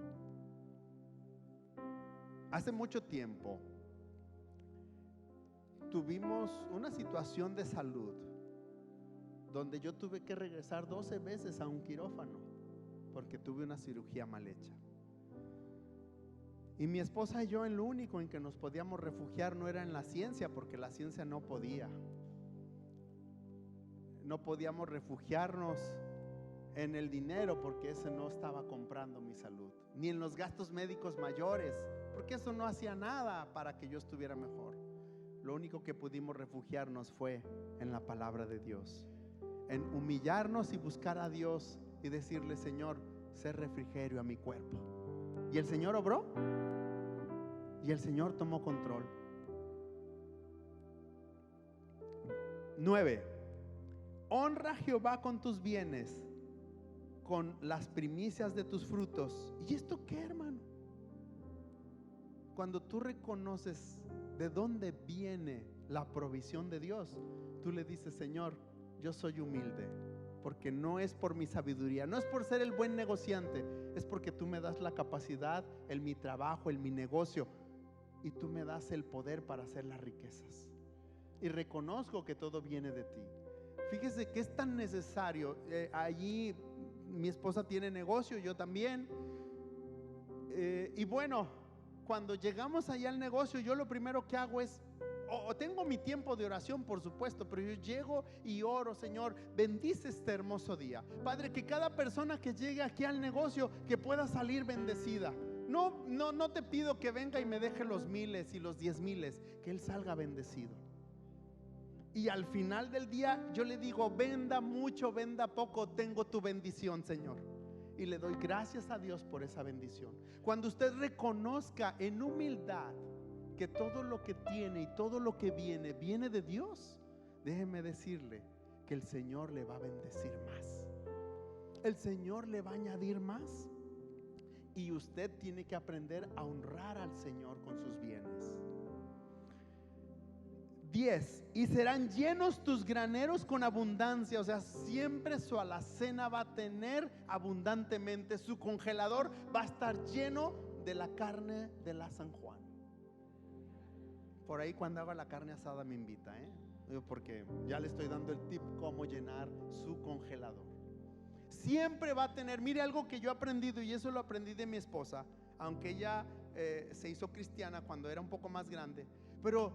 [SPEAKER 1] Hace mucho tiempo tuvimos una situación de salud donde yo tuve que regresar 12 veces a un quirófano porque tuve una cirugía mal hecha. Y mi esposa y yo, en lo único en que nos podíamos refugiar no era en la ciencia, porque la ciencia no podía. No podíamos refugiarnos en el dinero, porque ese no estaba comprando mi salud, ni en los gastos médicos mayores, porque eso no hacía nada para que yo estuviera mejor. Lo único que pudimos refugiarnos fue en la palabra de Dios, en humillarnos y buscar a Dios y decirle: Señor, sé refrigerio a mi cuerpo. Y el Señor obró, y el Señor tomó control. 9. Honra a Jehová con tus bienes, con las primicias de tus frutos. ¿Y esto qué, hermano? Cuando tú reconoces de dónde viene la provisión de Dios, tú le dices: Señor, yo soy humilde, porque no es por mi sabiduría, no es por ser el buen negociante, es porque tú me das la capacidad en mi trabajo, en mi negocio, y tú me das el poder para hacer las riquezas. Y reconozco que todo viene de ti. Fíjese que es tan necesario. Allí mi esposa tiene negocio, yo también. Y bueno, cuando llegamos allá al negocio, yo lo primero que hago es, tengo mi tiempo de oración, por supuesto, pero yo llego y oro: Señor, bendice este hermoso día. Padre, que cada persona que llegue aquí al negocio, que pueda salir bendecida. No te pido que venga y me deje los miles y los 10,000, que él salga bendecido. Y al final del día yo le digo: venda mucho, venda poco, tengo tu bendición, Señor. Y le doy gracias a Dios por esa bendición. Cuando usted reconozca en humildad que todo lo que tiene y todo lo que viene de Dios, déjeme decirle que el Señor le va a bendecir más. El Señor le va a añadir más. Y usted tiene que aprender a honrar al Señor con sus bienes. 10. Y serán llenos tus graneros con abundancia. O sea, siempre su alacena va a tener abundantemente. Su congelador va a estar lleno de la carne de la San Juan. Por ahí cuando haga la carne asada me invita, porque ya le estoy dando el tip cómo llenar su congelador. Siempre va a tener, mire, algo que yo he aprendido, y eso lo aprendí de mi esposa, aunque ella se hizo cristiana cuando era un poco más grande, pero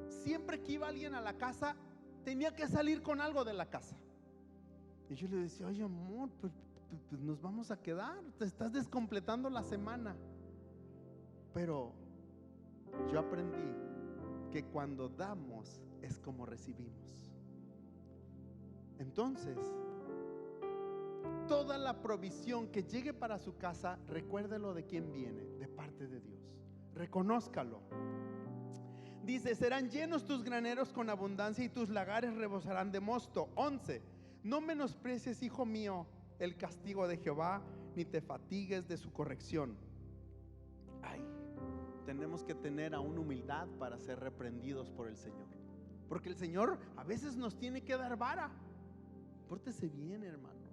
[SPEAKER 1] siempre que iba alguien a la casa tenía que salir con algo de la casa. Y yo le decía: oye, amor, pues nos vamos a quedar, te estás descompletando la semana. Pero yo aprendí que cuando damos es como recibimos. Entonces, toda la provisión que llegue para su casa, recuérdelo de quién viene: de parte de Dios. Reconózcalo. Dice: serán llenos tus graneros con abundancia y tus lagares rebosarán de mosto. 11. No menosprecies, hijo mío, el castigo de Jehová, ni te fatigues de su corrección. Ay, tenemos que tener aún humildad para ser reprendidos por el Señor, porque el Señor a veces nos tiene que dar vara. Pórtese bien, hermano,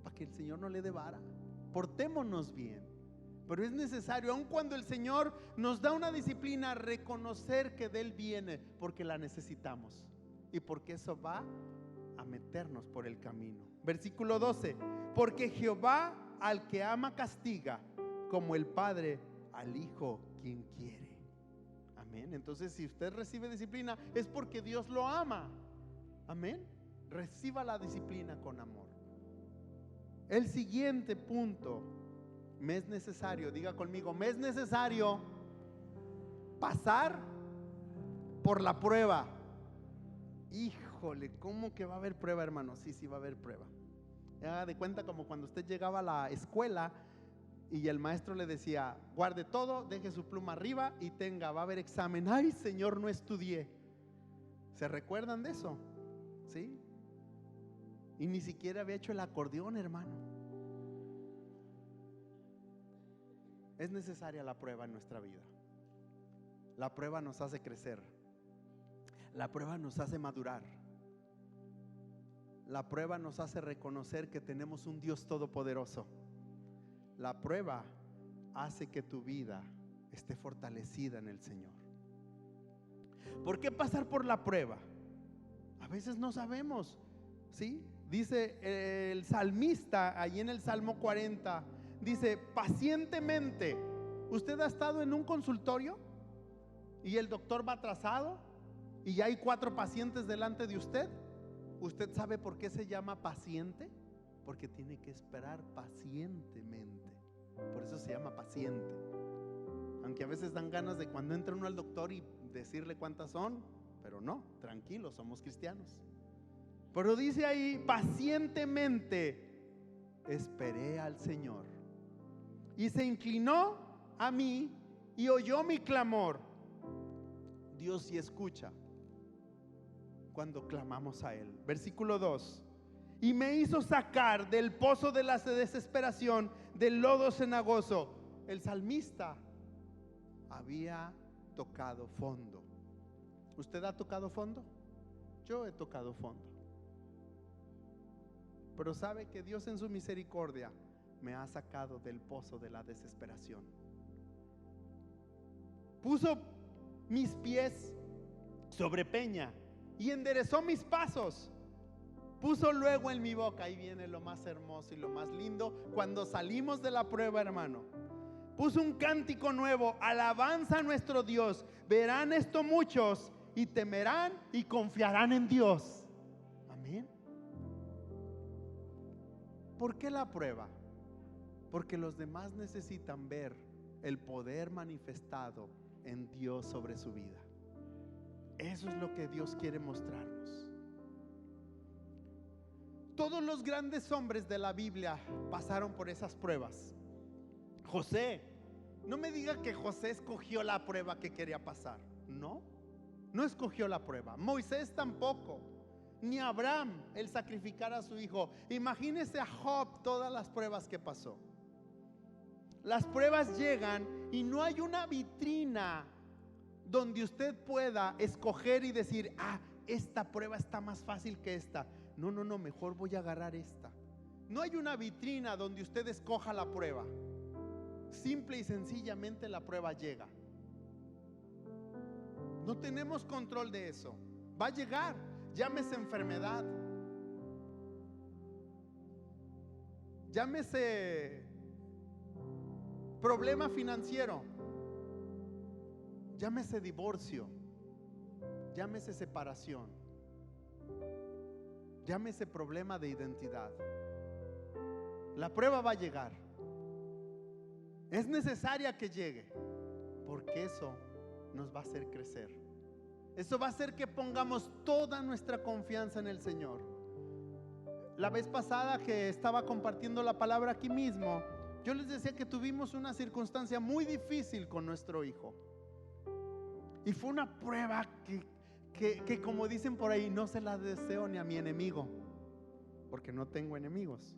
[SPEAKER 1] para que el Señor no le dé vara. Portémonos bien. Pero es necesario, aun cuando el Señor nos da una disciplina, reconocer que de Él viene, porque la necesitamos y porque eso va a meternos por el camino. Versículo 12. Porque Jehová al que ama castiga, como el Padre al Hijo quien quiere. Amén. Entonces, si usted recibe disciplina, es porque Dios lo ama. Amén. Reciba la disciplina con amor. El siguiente punto: me es necesario, diga conmigo, me es necesario pasar por la prueba. Híjole, ¿cómo que va a haber prueba, hermano? Sí, va a haber prueba. Haga de cuenta como cuando usted llegaba a la escuela y el maestro le decía: guarde todo, deje su pluma arriba y tenga, va a haber examen. Ay, Señor, no estudié. ¿Se recuerdan de eso? ¿Sí? Y ni siquiera había hecho el acordeón, hermano. Es necesaria la prueba en nuestra vida. La prueba nos hace crecer. La prueba nos hace madurar. La prueba nos hace reconocer que tenemos un Dios todopoderoso. La prueba hace que tu vida esté fortalecida en el Señor. ¿Por qué pasar por la prueba? A veces no sabemos, ¿sí? Dice el salmista ahí en el Salmo 40, dice: pacientemente. ¿Usted ha estado en un consultorio y el doctor va atrasado y ya hay 4 pacientes delante de usted? ¿Usted sabe por qué se llama paciente? Porque tiene que esperar pacientemente. Por eso se llama paciente. Aunque a veces dan ganas de cuando entra uno al doctor y decirle cuántas son, pero no, tranquilos, somos cristianos. Pero dice ahí: pacientemente esperé al Señor, y se inclinó a mí y oyó mi clamor. Dios sí escucha cuando clamamos a Él. Versículo 2: y me hizo sacar del pozo de la desesperación, del lodo cenagoso. El salmista había tocado fondo. ¿Usted ha tocado fondo? Yo he tocado fondo. Pero sabe que Dios en su misericordia me ha sacado del pozo de la desesperación. Puso mis pies sobre peña y enderezó mis pasos. Puso luego en mi boca, ahí viene lo más hermoso y lo más lindo cuando salimos de la prueba, hermano. Puso un cántico nuevo: alabanza a nuestro Dios. Verán esto muchos y temerán y confiarán en Dios. Amén. ¿Por qué la prueba? Porque los demás necesitan ver el poder manifestado en Dios sobre su vida. Eso es lo que Dios quiere mostrarnos. Todos los grandes hombres de la Biblia pasaron por esas pruebas. José, no me diga que José escogió la prueba que quería pasar. No, no escogió la prueba. Moisés tampoco, ni Abraham el sacrificar a su hijo. Imagínese a Job, todas las pruebas que pasó. Las pruebas llegan y no hay una vitrina donde usted pueda escoger y decir: esta prueba está más fácil que esta. No, mejor voy a agarrar esta. No hay una vitrina donde usted escoja la prueba. Simple y sencillamente la prueba llega. No tenemos control de eso. Va a llegar. Llámese enfermedad, llámese problema financiero, llámese divorcio, llámese separación, llámese problema de identidad. La prueba va a llegar. Es necesaria que llegue, porque eso nos va a hacer crecer. Eso va a hacer que pongamos toda nuestra confianza en el Señor. La vez pasada que estaba compartiendo la palabra aquí mismo, yo les decía que tuvimos una circunstancia muy difícil con nuestro hijo. Y fue una prueba que como dicen por ahí, no se la deseo ni a mi enemigo, porque no tengo enemigos.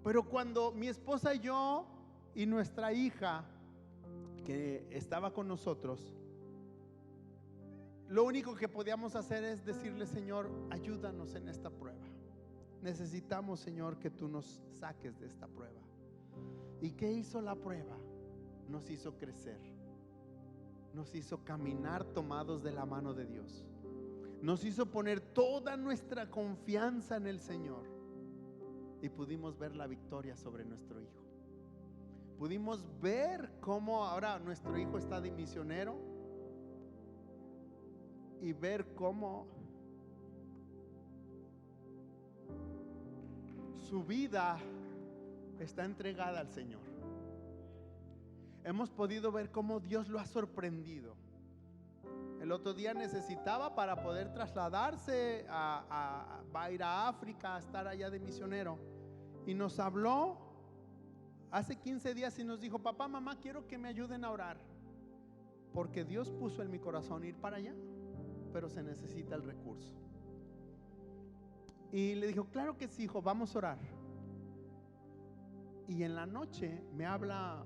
[SPEAKER 1] Pero cuando mi esposa y yo y nuestra hija que estaba con nosotros, lo único que podíamos hacer es decirle: Señor, ayúdanos en esta prueba. Necesitamos, Señor, que tú nos saques de esta prueba. ¿Y qué hizo la prueba? Nos hizo crecer. Nos hizo caminar tomados de la mano de Dios. Nos hizo poner toda nuestra confianza en el Señor. Y pudimos ver la victoria sobre nuestro hijo. Pudimos ver cómo ahora nuestro hijo está de misionero. Y ver cómo su vida está entregada al Señor. Hemos podido ver cómo Dios lo ha sorprendido. El otro día necesitaba para poder trasladarse va a ir a África a estar allá de misionero. Y nos habló hace 15 días y nos dijo: papá, mamá, quiero que me ayuden a orar, porque Dios puso en mi corazón ir para allá, pero se necesita el recurso. Y le dijo: claro que sí, hijo, vamos a orar. Y en la noche me habla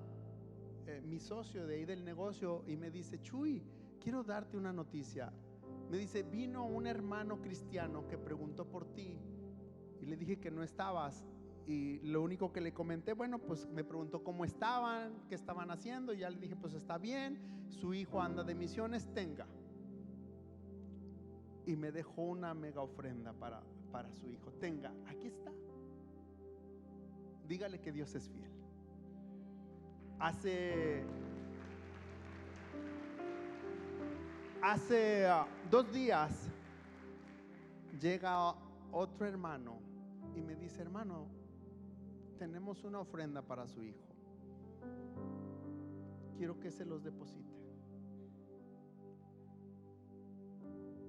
[SPEAKER 1] mi socio de ahí del negocio y me dice: Chuy, quiero darte una noticia. Me dice: vino un hermano cristiano que preguntó por ti y le dije que no estabas, y lo único que le comenté, bueno, pues me preguntó cómo estaban, qué estaban haciendo, y ya le dije: pues está bien, su hijo anda de misiones, tenga. Y me dejó una mega ofrenda para su hijo. Tenga, aquí está. Dígale que Dios es fiel. Hace 2 días llega otro hermano y me dice: hermano, tenemos una ofrenda para su hijo, quiero que se los deposite.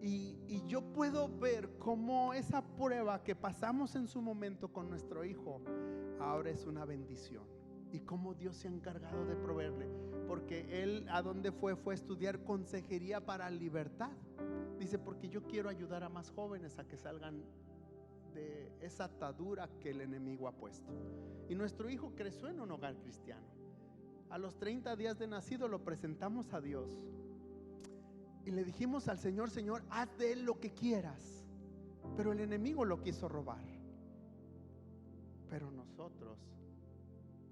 [SPEAKER 1] Y yo puedo ver cómo esa prueba que pasamos en su momento con nuestro hijo ahora es una bendición, y cómo Dios se ha encargado de proveerle, porque él a donde fue a estudiar consejería para libertad. Dice: porque yo quiero ayudar a más jóvenes a que salgan de esa atadura que el enemigo ha puesto. Y nuestro hijo creció en un hogar cristiano. A los 30 días de nacido lo presentamos a Dios y le dijimos al Señor: Señor, haz de él lo que quieras. Pero el enemigo lo quiso robar, pero nosotros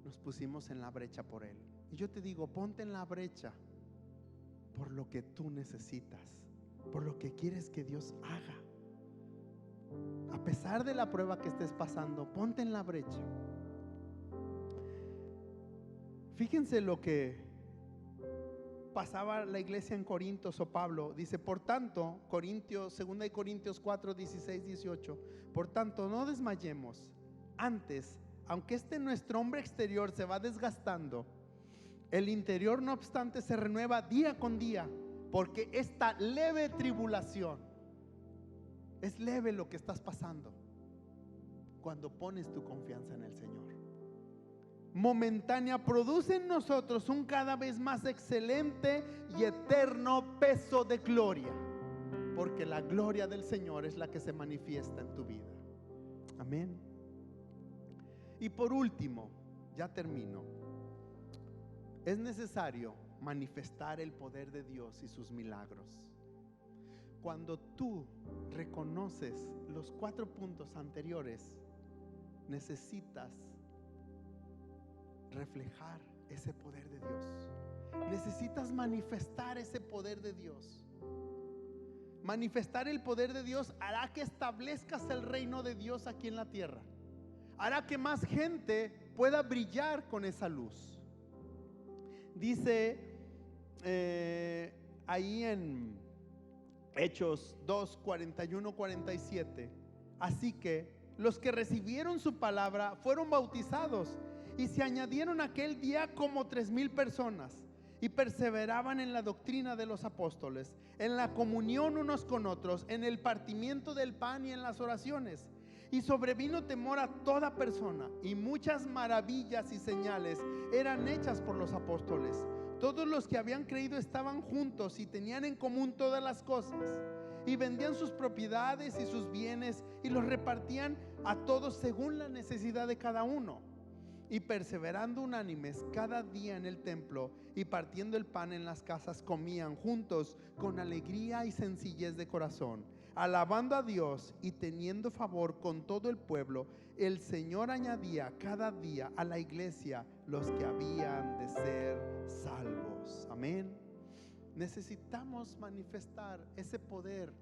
[SPEAKER 1] nos pusimos en la brecha por él. Y yo te digo: ponte en la brecha por lo que tú necesitas, por lo que quieres que Dios haga. A pesar de la prueba que estés pasando, ponte en la brecha. Fíjense lo que pasaba la iglesia en Corintios, o Pablo dice: por tanto, 2 Corintios 4, 16, 18, por tanto no desmayemos. Antes, aunque nuestro hombre exterior se va desgastando, el interior no obstante se renueva día con día, porque esta leve tribulación, es leve lo que estás pasando cuando pones tu confianza en el Señor, momentánea, produce en nosotros un cada vez más excelente y eterno peso de gloria, porque la gloria del Señor es la que se manifiesta en tu vida. Amén. Y por último, ya termino, es necesario manifestar el poder de Dios y sus milagros. Cuando tú reconoces los 4 puntos anteriores, necesitas reflejar ese poder de Dios. Necesitas manifestar ese poder de Dios. Manifestar el poder de Dios hará que establezcas el reino de Dios aquí en la tierra. Hará que más gente pueda brillar con esa luz. Dice ahí en Hechos 2, 41, 47: así que los que recibieron su palabra fueron bautizados, y se añadieron aquel día como 3,000 personas, y perseveraban en la doctrina de los apóstoles, en la comunión unos con otros, en el partimiento del pan y en las oraciones. Y sobrevino temor a toda persona, y muchas maravillas y señales eran hechas por los apóstoles. Todos los que habían creído estaban juntos y tenían en común todas las cosas, y vendían sus propiedades y sus bienes y los repartían a todos según la necesidad de cada uno. Y perseverando unánimes cada día en el templo y partiendo el pan en las casas, comían juntos con alegría y sencillez de corazón, alabando a Dios y teniendo favor con todo el pueblo. El Señor añadía cada día a la iglesia los que habían de ser salvos. Amén. Necesitamos manifestar ese poder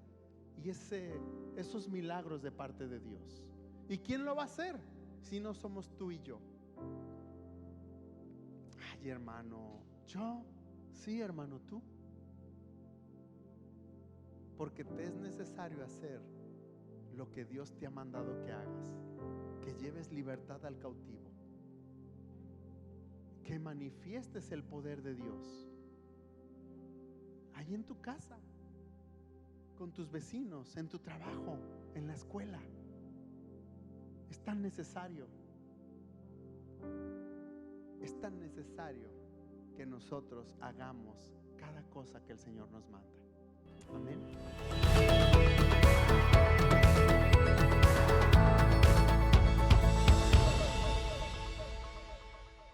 [SPEAKER 1] y esos milagros de parte de Dios. ¿Y quién lo va a hacer si no somos tú y yo? Ay, hermano, yo. Sí, hermano, tú. Porque te es necesario hacer lo que Dios te ha mandado que hagas: que lleves libertad al cautivo, que manifiestes el poder de Dios ahí en tu casa, con tus vecinos, en tu trabajo, en la escuela. Es tan necesario. Es tan necesario que nosotros hagamos cada cosa que el Señor nos manda. Amén.